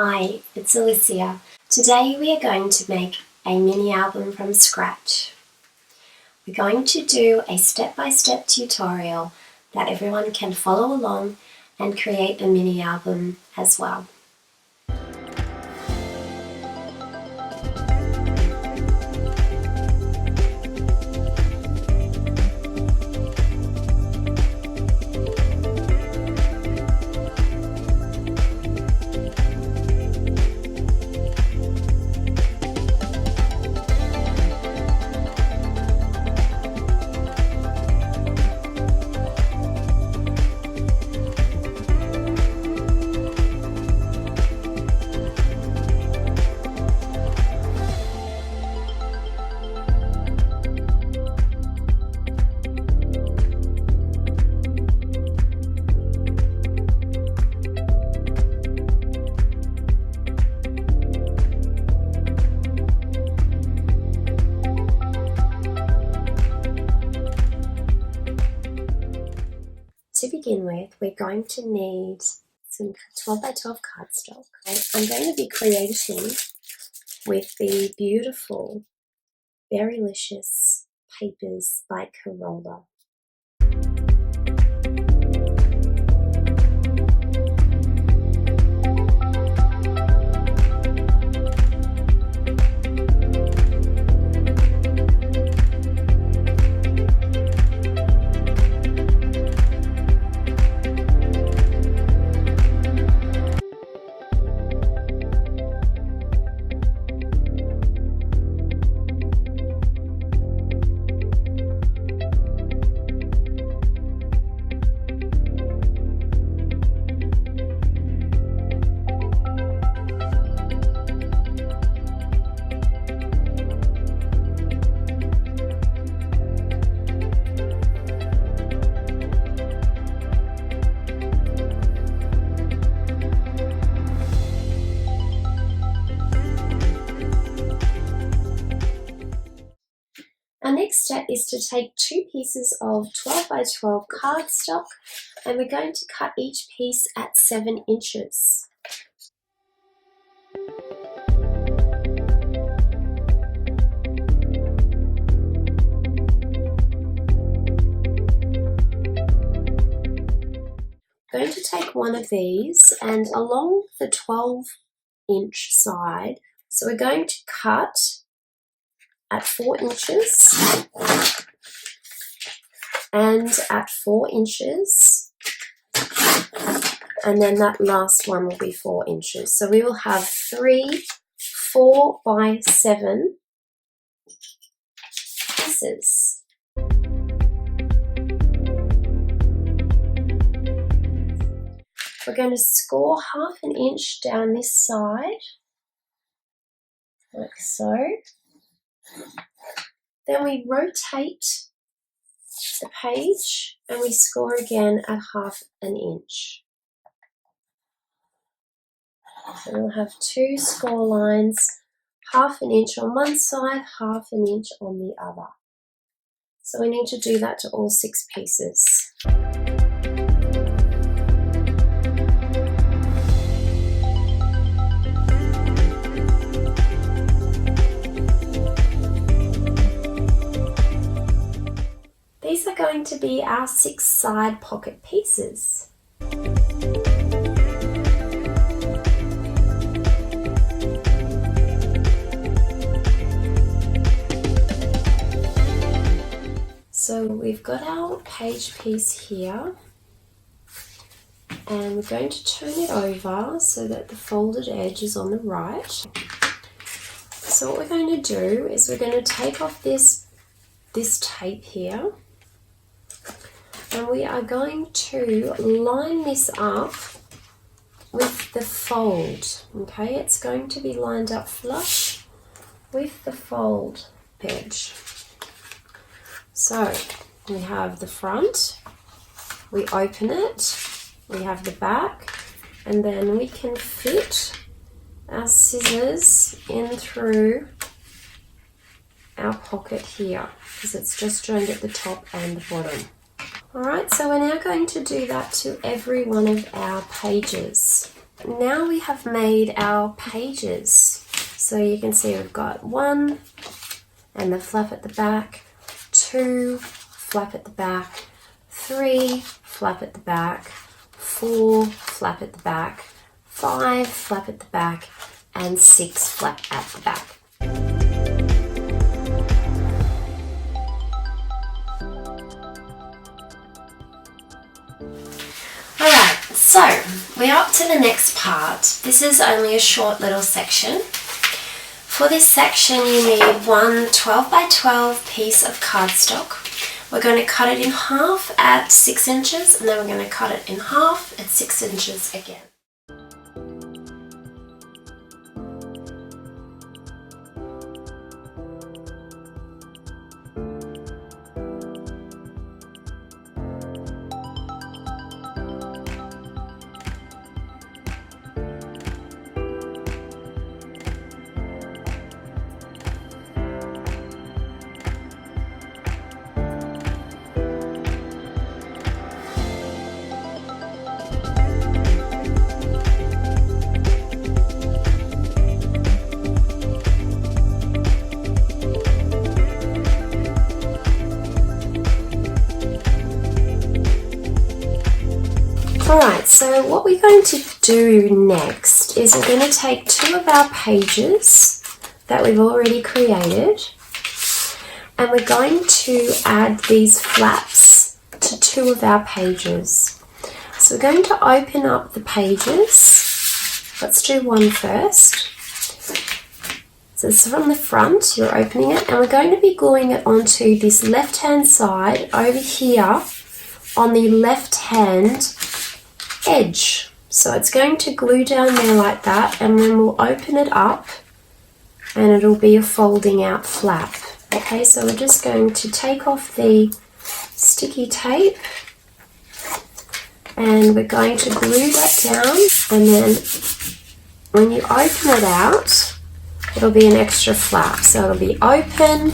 Hi, it's Alicia. Today we are going to make a mini album from scratch. We're going to do a step-by-step tutorial that everyone can follow along and create a mini album as well. To begin with, we're going to need some 12 by 12 cardstock. I'm going to be creating with the beautiful Berrylicious papers by Corolla. Our next step is to take two pieces of 12 by 12 cardstock and we're going to cut each piece at 7 inches. I'm going to take one of these and along the 12-inch side, so we're going to cut at 4 inches and at 4 inches, and then that last one will be 4 inches. So we will have 3 4 by 7 pieces. We're going to score ½ an inch down this side, like so. Then we rotate the page and we score again at ½ an inch. So we'll have two score lines, ½ an inch on one side, ½ an inch on the other. So we need to do that to all 6 pieces. These are going to be our 6 side pocket pieces. So we've got our page piece here and we're going to turn it over so that the folded edge is on the right. So what we're going to do is we're going to take off this tape here. And we are going to line this up with the fold, okay? It's going to be lined up flush with the fold edge. So we have the front, we open it, we have the back, and then we can fit our scissors in through our pocket here because it's just joined at the top and the bottom. Alright, so we're now going to do that to every one of our pages. Now we have made our pages. So you can see we've got 1 and the flap at the back, 2, flap at the back, 3, flap at the back, 4, flap at the back, 5, flap at the back, and 6, flap at the back. Alright, so we're up to the next part. This is only a short little section. For this section you need one 12 by 12 piece of cardstock. We're going to cut it in half at 6 inches and then we're going to cut it in half at 6 inches again. Alright, so what we're going to do next is we're going to take 2 of our pages that we've already created and we're going to add these flaps to 2 of our pages. So we're going to open up the pages. Let's do one first. So it's from the front, you're opening it, and we're going to be gluing it onto this left-hand side over here on the left-hand edge. So it's going to glue down there like that, and then we'll open it up and it'll be a folding out flap. Okay, so we're just going to take off the sticky tape and we're going to glue that down, and then when you open it out it'll be an extra flap. So it'll be open,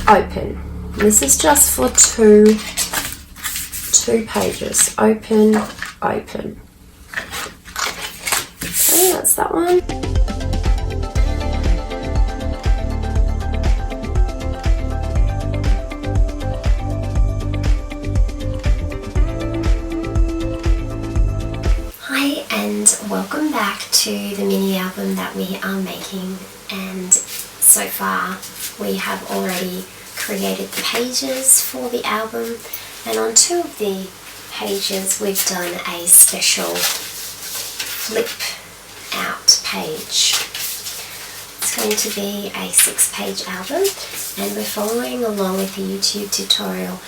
open. This is just for two pages. Open, open. Okay, that's that one. Hi and welcome back to the mini album that we are making, and so far we have already created the pages for the album, and on 2 of the pages we've done a special flip out page. It's going to be a 6-page album and we're following along with the YouTube tutorial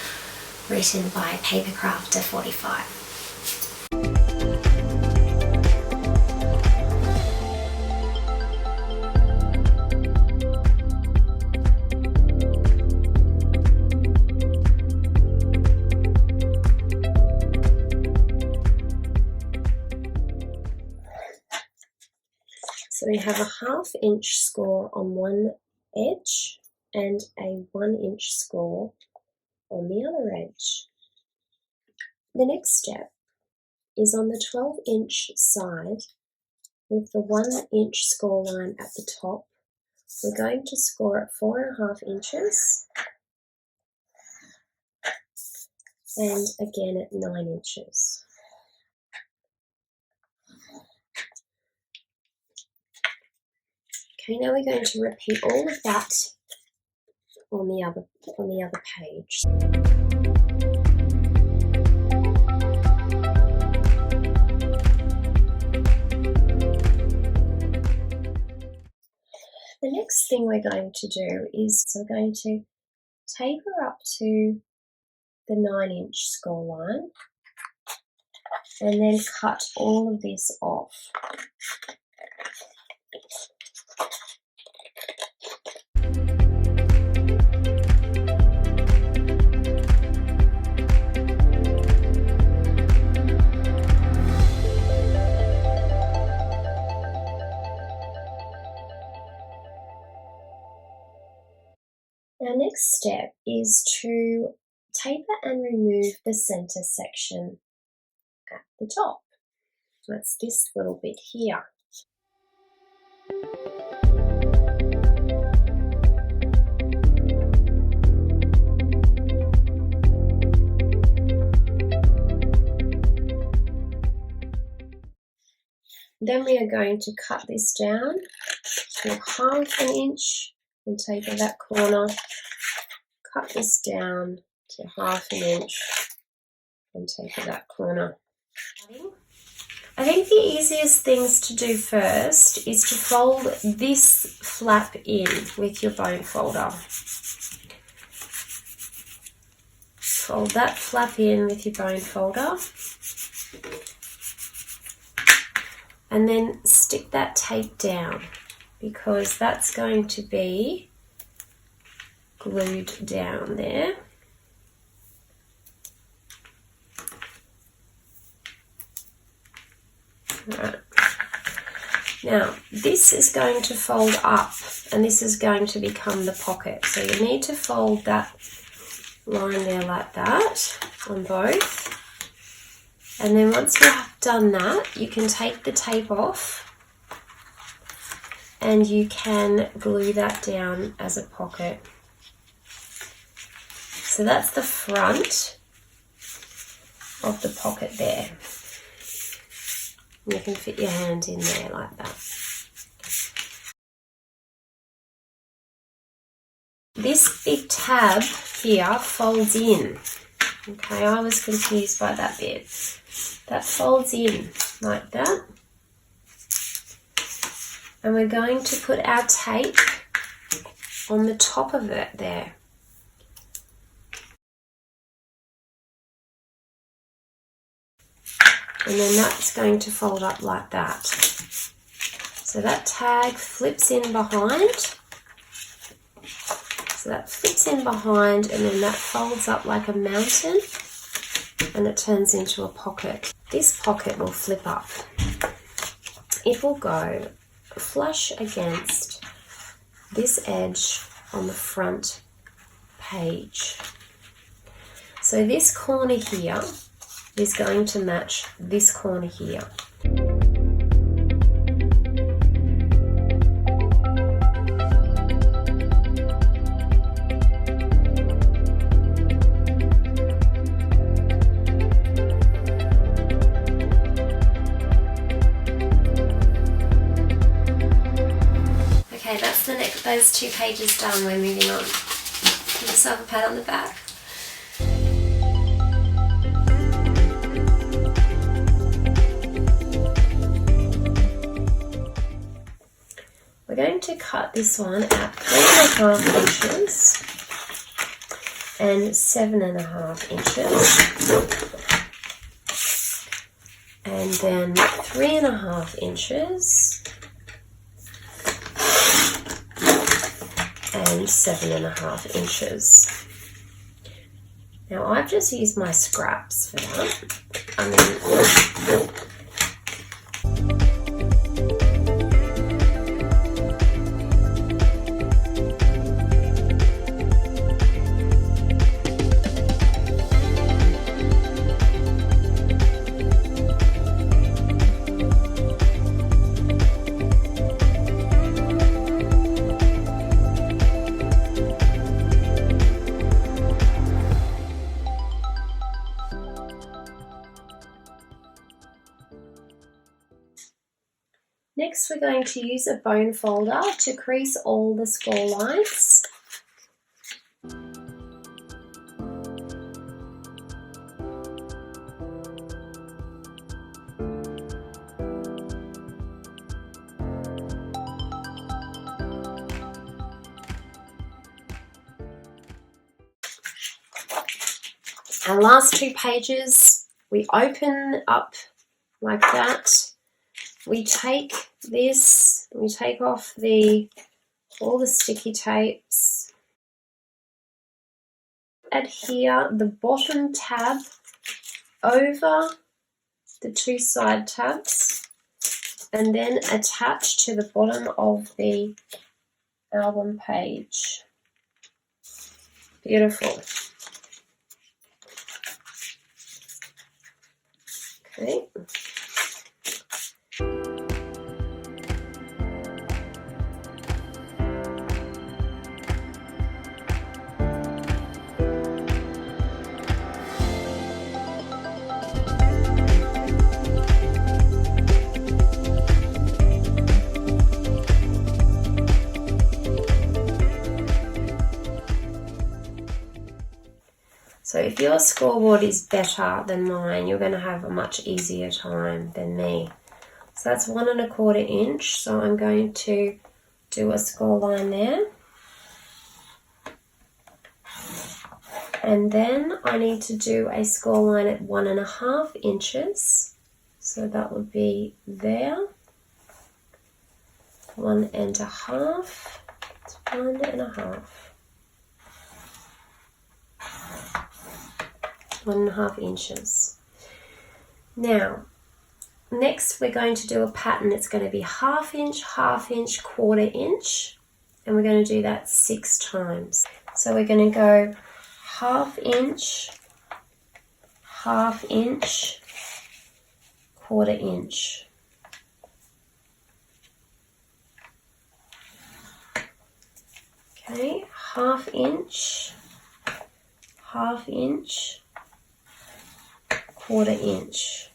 written by Papercrafter45. So we have a 1/2 inch score on one edge and a 1 inch score on the other edge. The next step is on the 12 inch side with the 1 inch score line at the top. We're going to score at 4.5 inches and again at 9 inches. Okay, now we're going to repeat all of that on the other page. The next thing we're going to do is we're going to taper up to the 9 inch score line and then cut all of this off. Our next step is to taper and remove the center section at the top. That's this little bit here. Then we are going to cut this down to 1/2 inch and take that corner, cut this down to 1/2 inch and take that corner. I think the easiest things to do first is to fold this flap in with your bone folder. Fold that flap in with your bone folder. And then stick that tape down because that's going to be glued down there. Right. Now this is going to fold up and this is going to become the pocket. So you need to fold that line there like that on both. And then once you have done that, you can take the tape off and you can glue that down as a pocket. So that's the front of the pocket there. And you can fit your hand in there like that. This big tab here folds in. Okay, I was confused by that bit. That folds in like that. And we're going to put our tape on the top of it there. And then that's going to fold up like that. So that tag flips in behind. So that flips in behind and then that folds up like a mountain and it turns into a pocket. This pocket will flip up. It will go flush against this edge on the front page. So this corner here is going to match this corner here. Those 2 pages done, we're moving on. Give yourself a pat on the back. We're going to cut this one at 3.5 inches and 7.5 inches. And then 3.5 inches. And 7.5 inches. Now I've just used my scraps for that. Next, we're going to use a bone folder to crease all the score lines. Our last 2 pages, we open up like that. We take this, we take off all the sticky tapes. Adhere the bottom tab over the 2 side tabs and then attach to the bottom of the album page. Beautiful. Okay. if your scoreboard is better than mine, you're going to have a much easier time than me. So that's 1 1/4 inch. So I'm going to do a score line there. And then I need to do a score line at 1 1/2 inches. So that would be there. 1 1/2. 1 1/2. 1 1/2 inches. Now, next we're going to do a pattern. It's going to be 1/2 inch, 1/2 inch, 1/4 inch, and we're going to do that 6 times. So we're going to go 1/2 inch, 1/2 inch, 1/4 inch. Okay, 1/2 inch, 1/2 inch, 1/4 inch.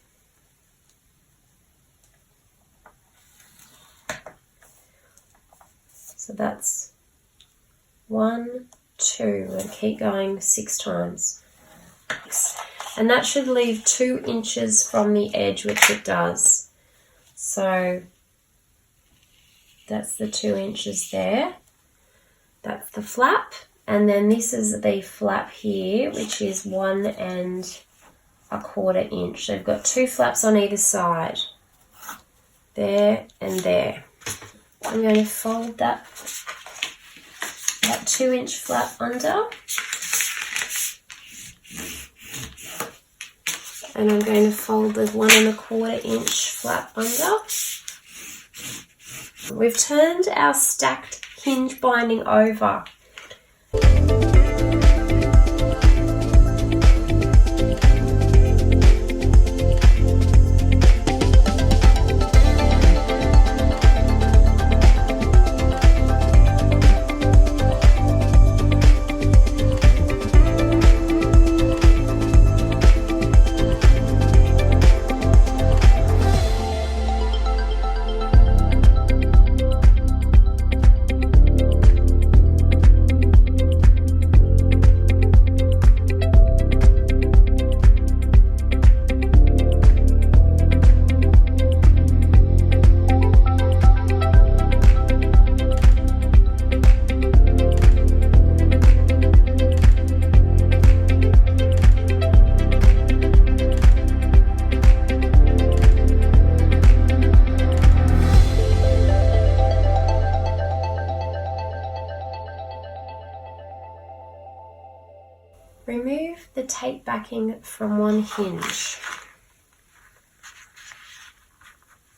So that's 1, 2, and keep going 6 times. And that should leave 2 inches from the edge, which it does. So that's the 2 inches there. That's the flap. And then this is the flap here, which is 1 1/4 inch. So you've got 2 flaps on either side. There and there. I'm going to fold that 2 inch flap under. And I'm going to fold the 1 1/4 inch flap under. We've turned our stacked hinge binding over. Remove the tape backing from one hinge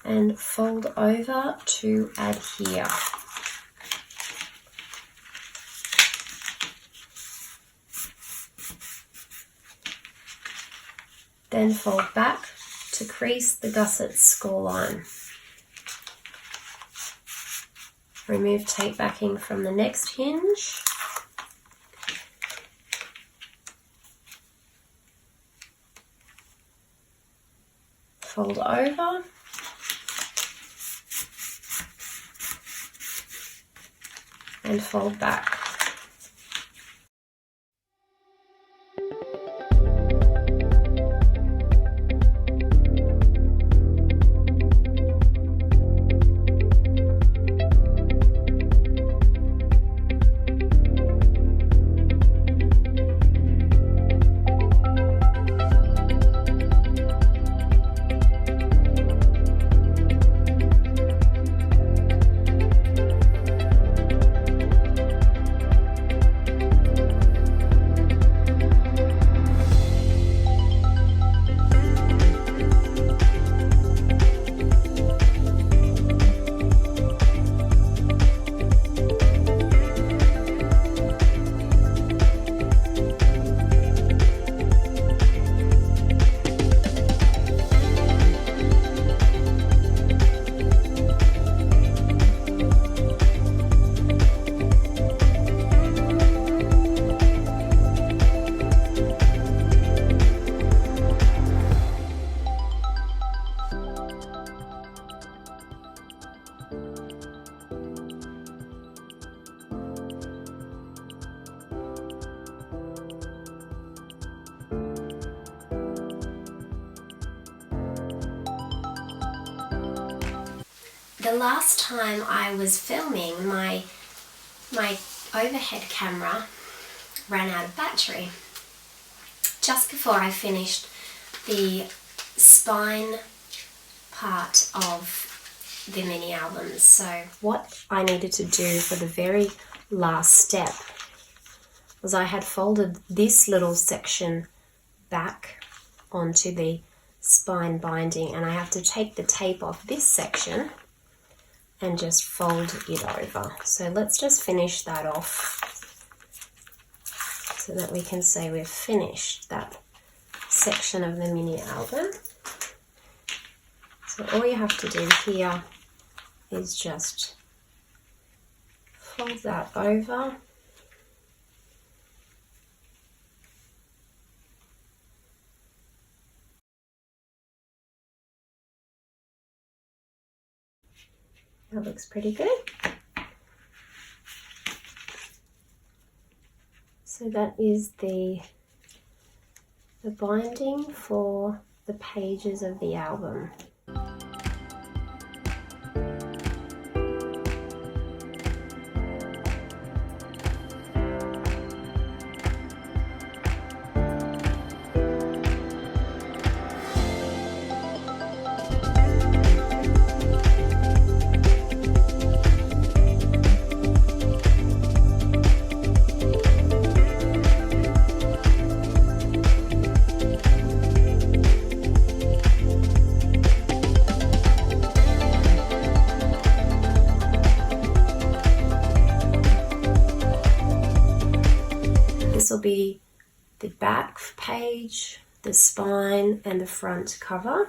and fold over to adhere. Then fold back to crease the gusset score line. Remove tape backing from the next hinge. Fold over. And fold back. The last time I was filming, my overhead camera ran out of battery just before I finished the spine part of the mini albums. So what I needed to do for the very last step was I had folded this little section back onto the spine binding, and I have to take the tape off this section and just fold it over. So let's just finish that off so that we can say we've finished that section of the mini album. So all you have to do here is just fold that over. That looks pretty good. So that is the binding for the pages of the album. This will be the back page, the spine, and the front cover.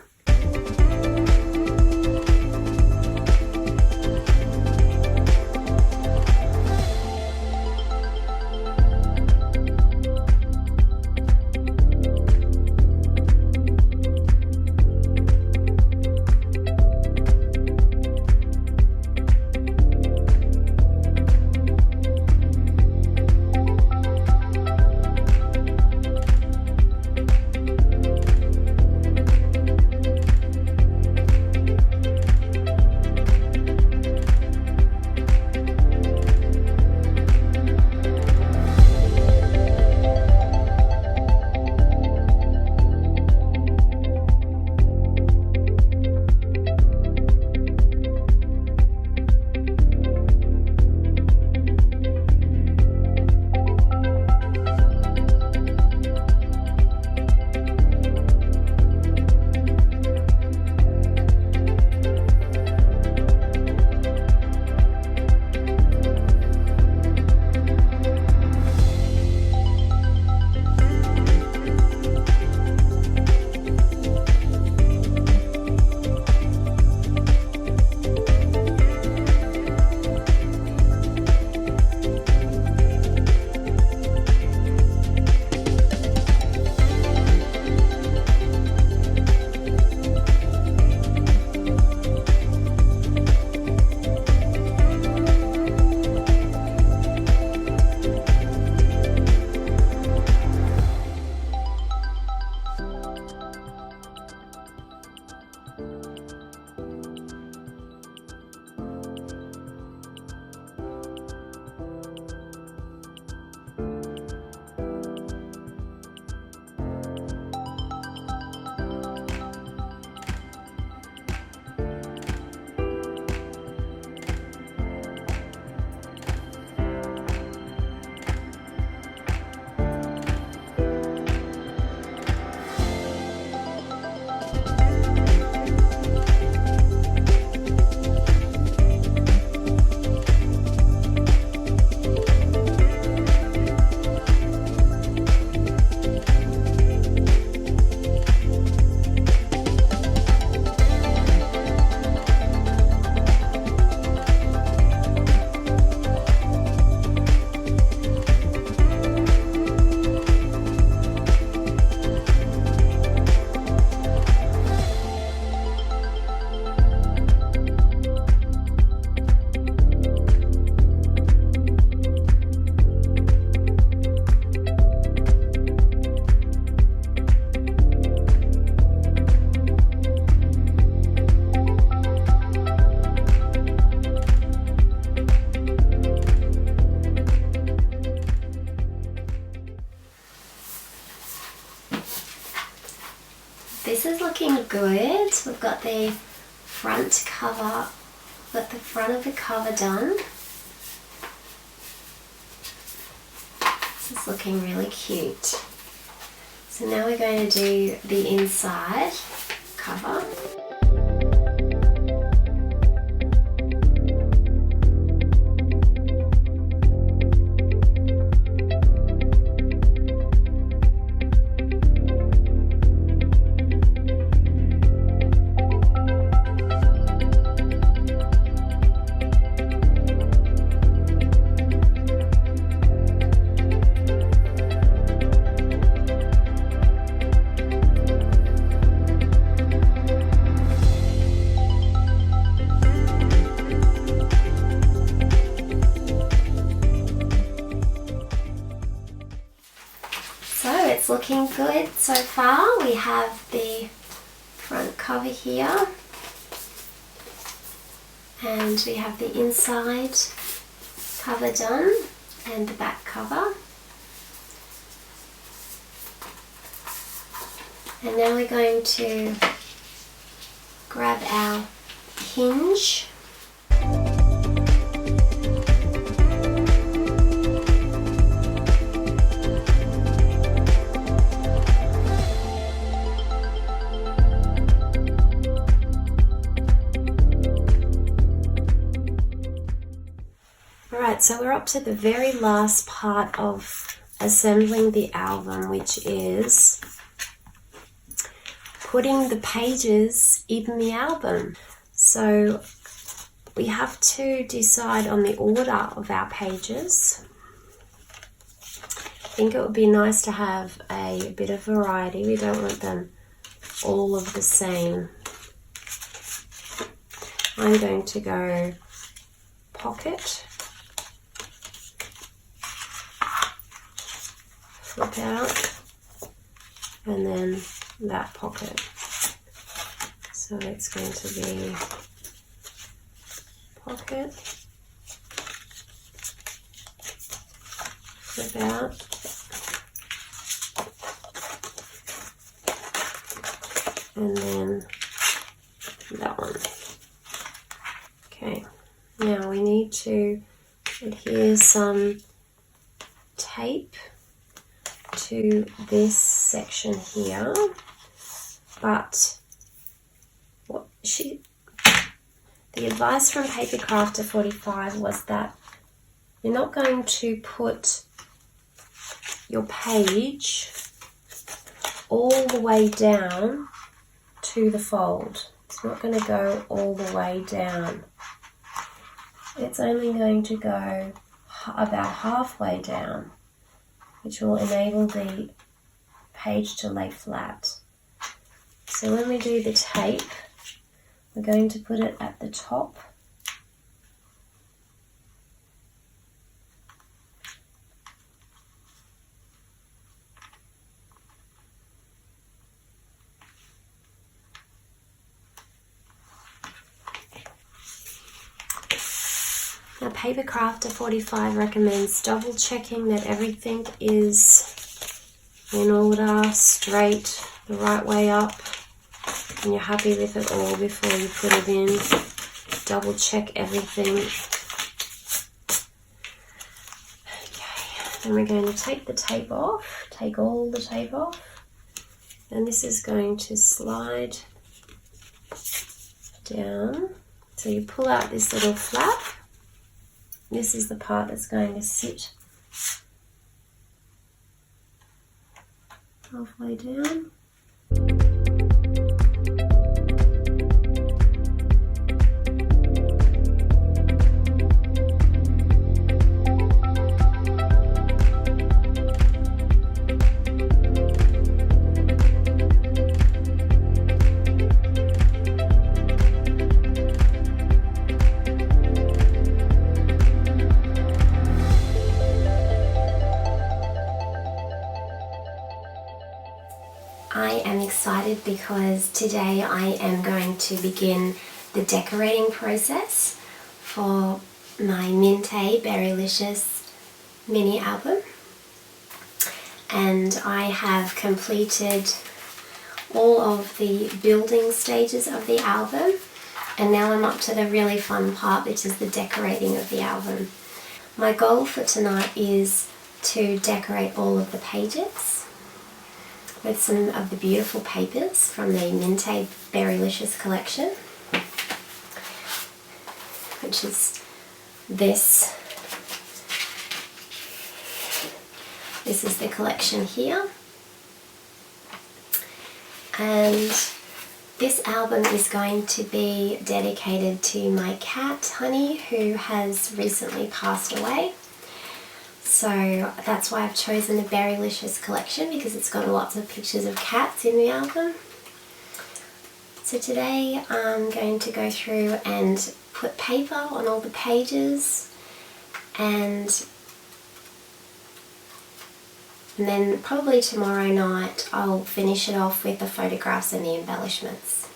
is looking good. We've got the front cover, got the front of the cover done. This is looking really cute. So now we're going to do the inside cover. It's looking good so far. We have the front cover here and we have the inside cover done and the back cover. And now we're going to grab our hinge. Alright, so we're up to the very last part of assembling the album, which is putting the pages in the album. So we have to decide on the order of our pages. I think it would be nice to have a bit of variety. We don't want them all of the same. I'm going to go pocket, flip out, and then that pocket. So it's going to be pocket, flip out, and then that one. Okay, now we need to adhere some tape to this section here, but the advice from Paper Crafter 45 was that you're not going to put your page all the way down to the fold. It's not going to go all the way down. It's only going to go about halfway down, which will enable the page to lay flat. So when we do the tape, we're going to put it at the top. Now, Paper Crafter 45 recommends double checking that everything is in order, straight, the right way up, and you're happy with it all before you put it in. Double check everything. Okay, then we're going to take the tape off, take all the tape off, and this is going to slide down. So you pull out this little flap. This is the part that's going to sit halfway down. I am excited because today I am going to begin the decorating process for my MINTAY Berrylicious mini album, and I have completed all of the building stages of the album, and now I'm up to the really fun part, which is the decorating of the album. My goal for tonight is to decorate all of the pages with some of the beautiful papers from the MINTAY Berrylicious collection, which is this. This is the collection here. And this album is going to be dedicated to my cat, Honey, who has recently passed away. So that's why I've chosen the Berrylicious collection, because it's got lots of pictures of cats in the album. So today I'm going to go through and put paper on all the pages, and then probably tomorrow night I'll finish it off with the photographs and the embellishments.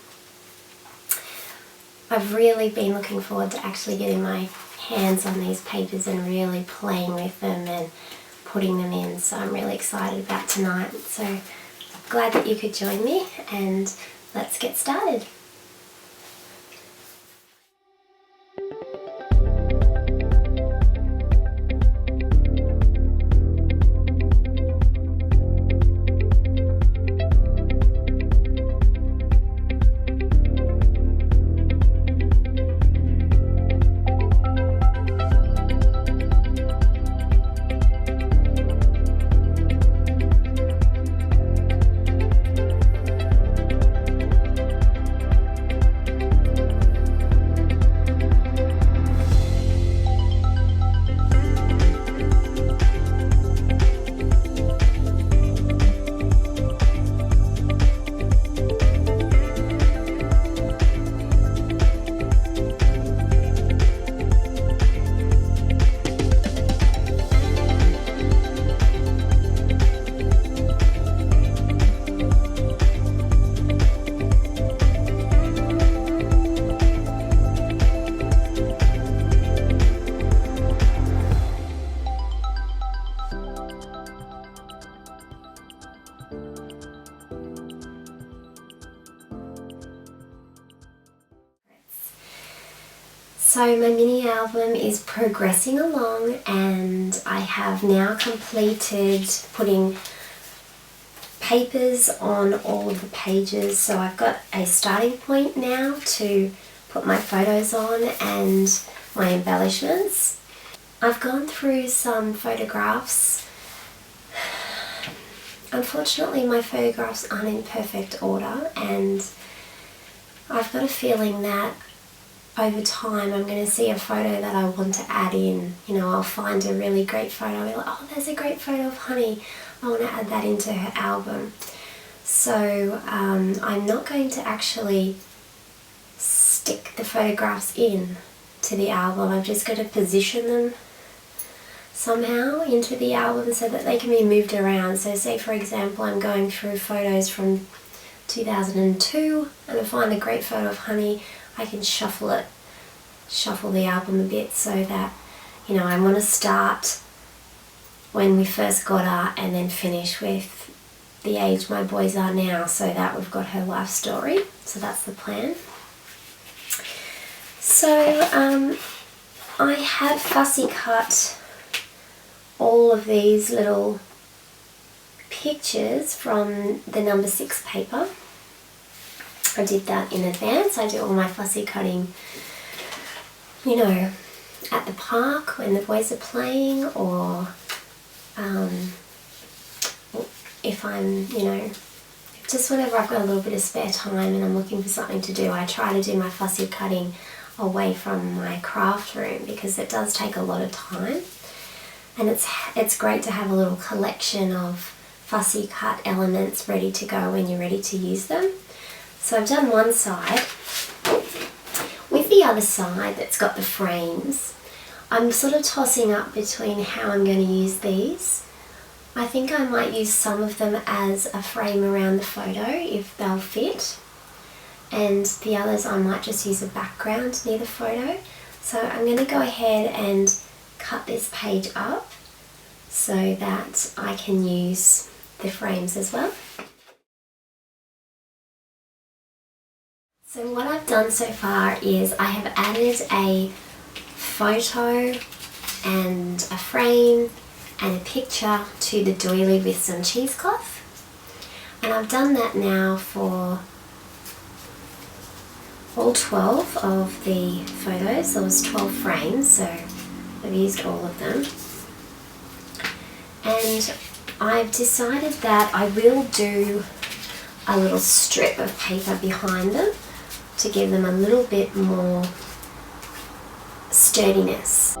I've really been looking forward to actually getting my hands on these papers and really playing with them and putting them in, so I'm really excited about tonight. So glad that you could join me, and let's get started. So my mini album is progressing along, and I have now completed putting papers on all of the pages. So I've got a starting point now to put my photos on and my embellishments. I've gone through some photographs. Unfortunately, my photographs aren't in perfect order, and I've got a feeling that over time I'm going to see a photo that I want to add in. You know, I'll find a really great photo, I'll be like, oh, there's a great photo of Honey, I want to add that into her album. So I'm not going to actually stick the photographs in to the album. I'm just going to position them somehow into the album so that they can be moved around. So say for example I'm going through photos from 2002 and I find a great photo of Honey, I can shuffle the album a bit so that, you know, I want to start when we first got her and then finish with the age my boys are now, so that we've got her life story. So that's the plan. So I have fussy cut all of these little pictures from the number 6 paper. I did that in advance. I do all my fussy cutting, you know, at the park when the boys are playing, or if I'm, you know, just whenever I've got a little bit of spare time and I'm looking for something to do, I try to do my fussy cutting away from my craft room, because it does take a lot of time, and it's great to have a little collection of fussy cut elements ready to go when you're ready to use them. So I've done one side. With the other side that's got the frames, I'm sort of tossing up between how I'm going to use these. I think I might use some of them as a frame around the photo if they'll fit, and the others I might just use a background near the photo. So I'm going to go ahead and cut this page up so that I can use the frames as well. So what I've done so far is I have added a photo and a frame and a picture to the doily with some cheesecloth, and I've done that now for all 12 of the photos. There was 12 frames, so I've used all of them, and I've decided that I will do a little strip of paper behind them to give them a little bit more sturdiness.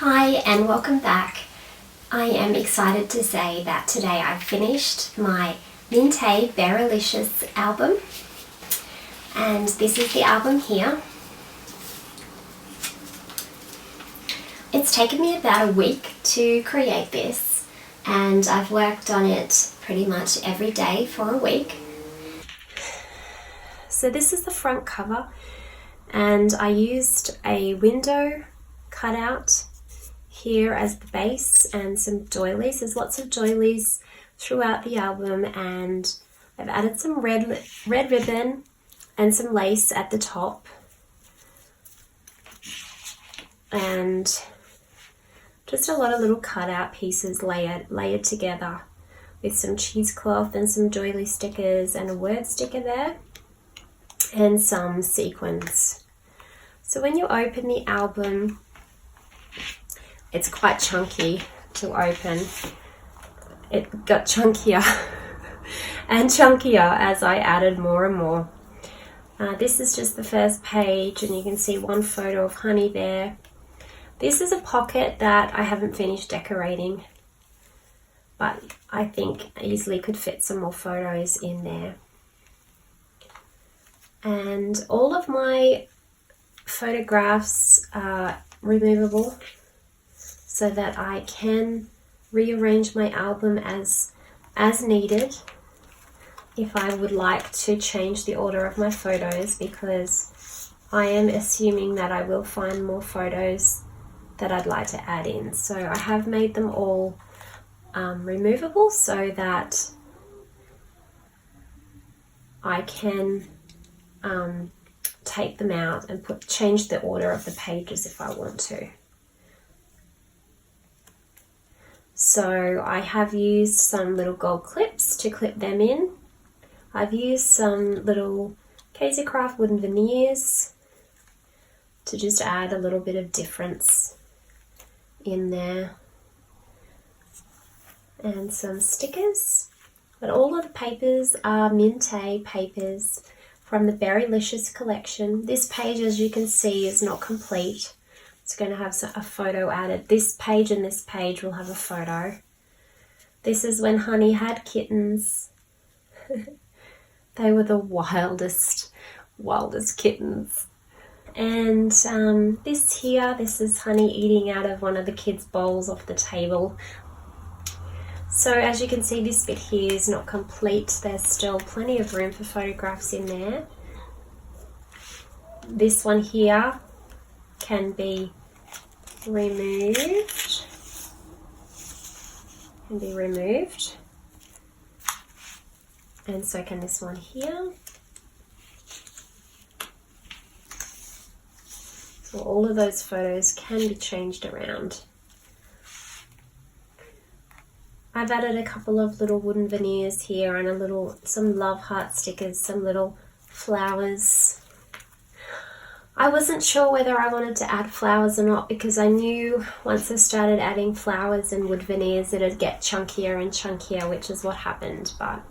Hi and welcome back. I am excited to say that today I've finished my MINTAY Berrylicious album, and this is the album here. It's taken me about a week to create this, and I've worked on it pretty much every day for a week. So this is the front cover, and I used a window cutout here as the base and some doilies. There's lots of doilies throughout the album, and I've added some red ribbon and some lace at the top, and just a lot of little cutout pieces layered together with some cheesecloth and some doily stickers and a word sticker there and some sequins. So when you open the album, it's quite chunky to open. It got chunkier and chunkier as I added more and more. This is just the first page, and you can see one photo of Honey there. This is a pocket that I haven't finished decorating, but I think easily could fit some more photos in there. And all of my photographs are removable so that I can rearrange my album as needed if I would like to change the order of my photos, because I am assuming that I will find more photos that I'd like to add in. So I have made them all removable so that I can take them out and change the order of the pages if I want to. So I have used some little gold clips to clip them in. I've used some little Casey Craft wooden veneers to just add a little bit of difference in there, and some stickers. But all of the papers are MINTAY papers from the Berrylicious collection. This page, as you can see, is not complete. It's going to have a photo added. This page and this page will have a photo. This is when Honey had kittens. They were the wildest kittens. And this is Honey eating out of one of the kids' bowls off the table. So as you can see, this bit here is not complete. There's still plenty of room for photographs in there. This one here can be removed. And so can this one here. So all of those photos can be changed around. I've added a couple of little wooden veneers here and some love heart stickers, some little flowers. I wasn't sure whether I wanted to add flowers or not, because I knew once I started adding flowers and wood veneers it'd get chunkier and chunkier, which is what happened. But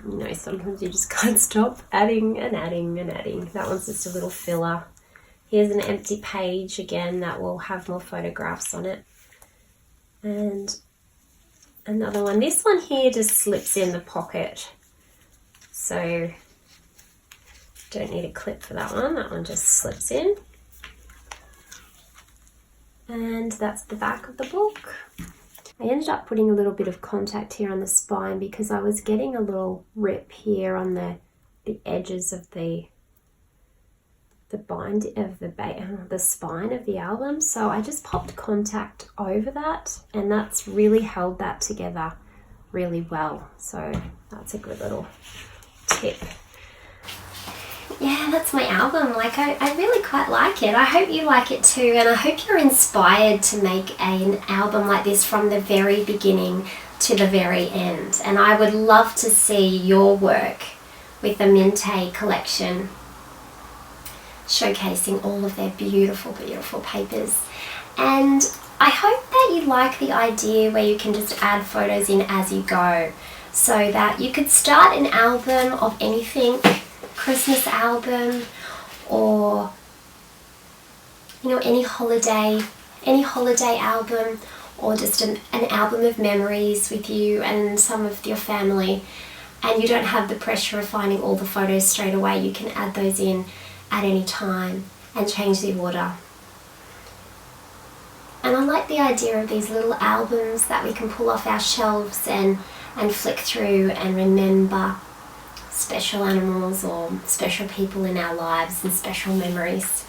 you know, sometimes you just can't stop adding and adding and adding. That one's just a little filler. Here's an empty page again that will have more photographs on it. And another one. This one here just slips in the pocket, so don't need a clip for that one. That one just slips in. And that's the back of the book. I ended up putting a little bit of contact here on the spine because I was getting a little rip here on the edges of the spine of the album, so I just popped contact over that, and that's really held that together really well. So that's a good little tip. Yeah, that's my album. Like, I really quite like it. I hope you like it too, and I hope you're inspired to make an album like this from the very beginning to the very end. And I would love to see your work with the MINTAY collection, showcasing all of their beautiful, beautiful papers. And I hope that you like the idea where you can just add photos in as you go, so that you could start an album of anything, Christmas album, or you know, any holiday album, or just an album of memories with you and some of your family, and you don't have the pressure of finding all the photos straight away. You can add those in at any time and change the order. And I like the idea of these little albums that we can pull off our shelves and flick through and remember special animals or special people in our lives and special memories.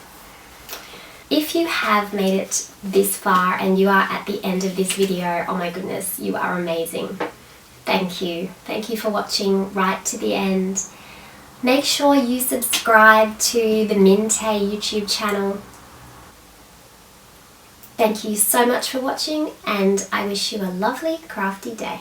If you have made it this far and you are at the end of this video, oh my goodness, you are amazing. Thank you. Thank you for watching right to the end. Make sure you subscribe to the MINTAY YouTube channel. Thank you so much for watching, and I wish you a lovely crafty day.